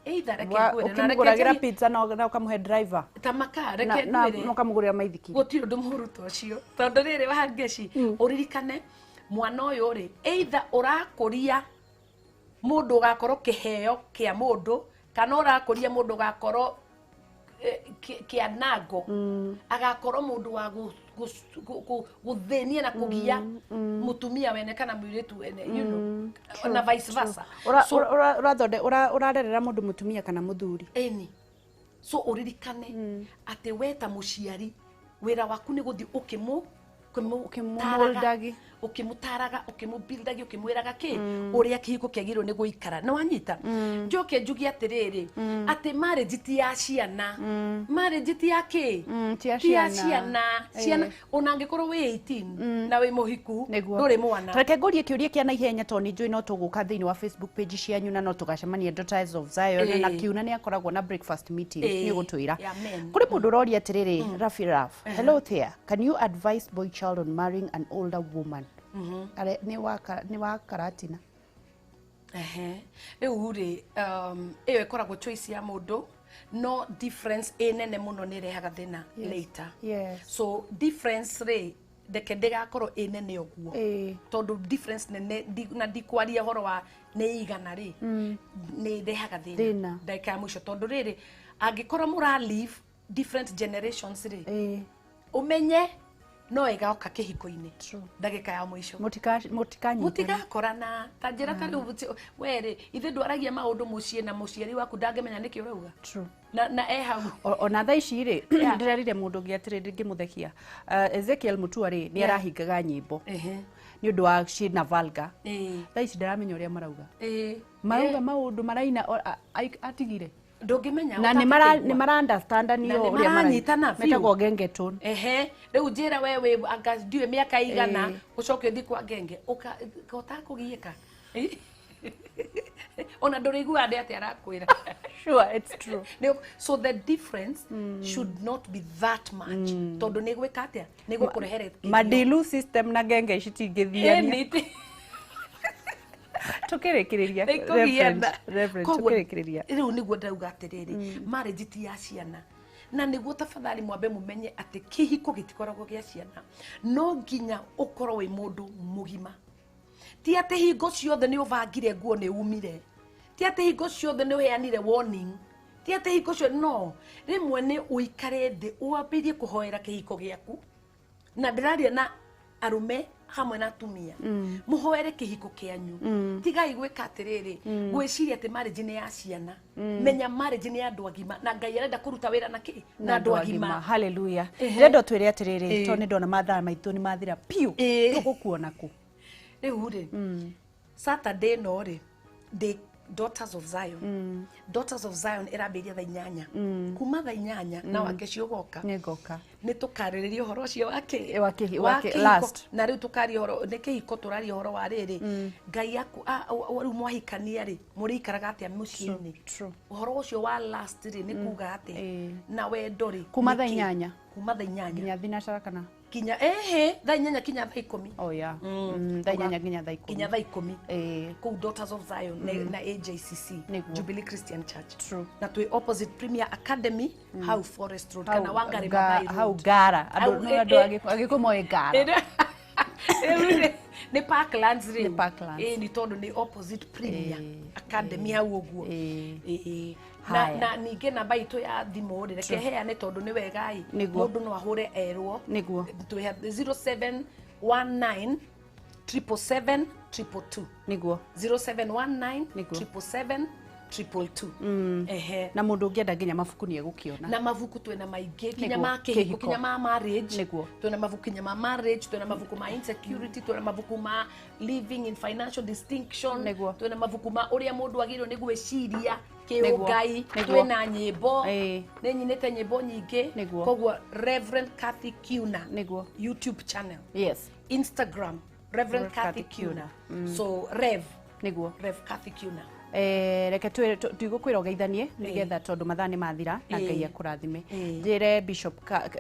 either reke ngwire na ukimuguragira pizza na ukamuhe driver tamaka reke ngwire na ukamugurira maithiki gutiro ndumuruto ucio tondu riri wangeci uririkane mwana uyu ri either urakuria mundu gakorwo kiheo kia mundu kana urakuria mundu gakorwo kia nago agakorwo mundu wa guthenia na kugia mutumia wene kana mwiritu wene you know na vice versa urarerera mundu mutumia kana muthuri eni so uririkane ati weta muciari wira waku ni guthi ukimutaraga ukimubuildaga ukimwiraga ki uria kihiko kiagirwo ni guikara no anyita njoke njugi atiriri ati marriage ti ya ciana marriage ti ya ki ti ya ciana unangikorwo wi 18 na wi muhiku nduri mwana reke ngurie kiuria kia na ihenya to ni njui no tuguka thiini wa Facebook page cianyu na no tugacemania Daughters of Zion na Kiuna ni akoragwo na breakfast meeting ni gutwira kuri mundu roria atiriri Raf hello there, can you advise boy child on marrying an older woman? Ni wa karatina uri iyo ikoragwo choice ya mundu no difference enene muno ni rehaga thina later so difference re ndeke ndigakorwo enene oguo tondu difference nene na ndikwaria horo wa ni igana ri ni rehaga thina ndeka ya mwisho tondu riri angikorwo mura live different generations ri umenye no igaoka kihiko-ini ndagika ya mwisho mutigakorana ta njira kari were ithe ndwaragia maundu mucii na muciari waku ndangemenya niki urauga na hau ona tha ici ri ndirerire mundu ngi atire ngimuthekia Ezekiel Mutua ri ni arahingaga nyimbo ni undu wa Shina Valga tha ici ndiramenya uria marauga maundu maraina atigire ndungimenya na ni mara understand ni uria maranyitana metagwo genge tone riu njira wewe anga ndiwe miaka igana ucoke uthi kwa genge ukota kugiika ona ndurigua ndi ati arakwira sure it's true so the difference should not be that much tondu ni gwika atia ni gukurehere madilu system na genge citingithiania tukirikiriria reverend tukirikiriria riu niguo ndauga atiriri marriage ti ya ciana na niguo tafadhali mwambe mumenye ati kihiko gitikoragwo gia ciana no nginya ukorwo wi mundu mugima ti ati hingo ciothe ni uvangire nguo ni umire ti ati hingo ciothe ni uheanire warning ti ati hingo ciothe no rimwe ni uikare thi uambirie kuhoera kihiko giaku na ndiraria na arume hamwe na atumia muhoere kihiko kianyu tigai gwika atiriri gwiciria ati marriage ni ya ciana menya marriage ni ya andu agima na Ngai arenda kuruta wira na ki na andu agima hallelujah rendo twire atiriri to ni ndona mathaa maithu ni mathira piu tugukuona ku riu ri Saturday no ri the Daughters of Zion Daughters of Zion irabiria tha 8 kuma tha 8 na wakeci ugoka ni tukaririria uhoro ucio wake last na riu tukari uhoro ni kihiko turari uhoro wa riri Ngai yaku riu mwahikania ri muri ikaraga atia muciini uhoro ucio wa last ri ni kuga ati na wendo ri kuma tha 8 nginya thinacara kana kinya tha 8 kinya tha 10 oh yeah tha 8 kinya tha 10 ku Daughters of Zion na JCC Jubilee Christian Church na twi opposite Premier Academy how Forest Road kana Wangari Maathai how gara andu agikumoe gara ni Parklands ri ni tondu ni opposite Premier Academy hau uguo na ninge namba itu ya thimu ri reke heane tondu ni wegai mundu no ahure erwo niguo twi 0719 777 222 niguo 0719 777 222 na mundu ungienda nginya mabuku ni egukiona na mabuku twina maingi kinya ma kihiko kinya ma marriage twina mabuku kinya ma marriage twina mabuku ma insecurity twina mabuku ma living in financial distinction twina mabuku ma uria mundu agirwo ni gwiciria kiugai twina nyimbo ni nyinite nyimbo nyingi kogwo Rev Kathy Kiuna YouTube channel Instagram Rev Kathy Kiuna so Rev Kathy Kiuna reke tuigukwira ugeithanie nigetha tondu mathani mathira na Ngai akurathime. Njire Bishop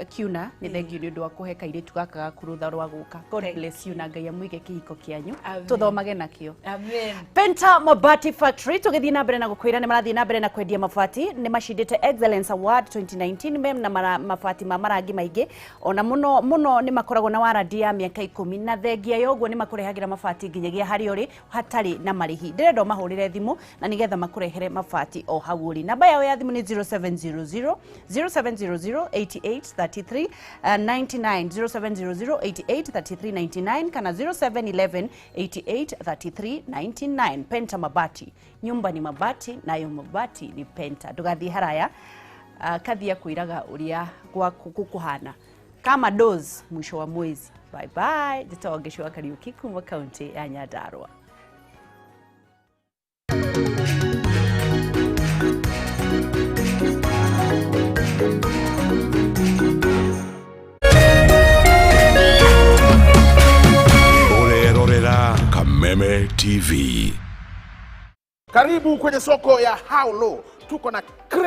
Kiuna ni thengiu ni undu wa kuhe kairitu gaka gakurutha rwa guka. God bless you na Ngai amuige kihiko kianyu tuthomage nakio. Amen. Penta Mabati Factory tugithii na mbere na gukwira ni marathii na mbere na kwendia mabati ni mashindite Excellence Award 2019 mem na mabati ma marangi maingi ona muno ni makoragwo na warranty ya miaka 10 na thengia yoguo ni makurehagira mabati nginyagia hari uri hatari na marihi. Ndirendo mahurire thimu na nigetha makurehere mabati o haguri. Namba yao ya thimu ni 0700 8833 99 0700 8833 kana 0711 8833 Penta Mabati. Nyumba ni mabati nayo mabati ni Penta. Ndugathii haraya kathia kuiraga uria gwaku kukuhana kama dozi mwisho wa mwezi. Bye bye. Jitaogeshwa Kariuki kuuma kaunti ya Nyandarua. Kameme TV. Karibu kwenye soko ya Haulo. Tuko na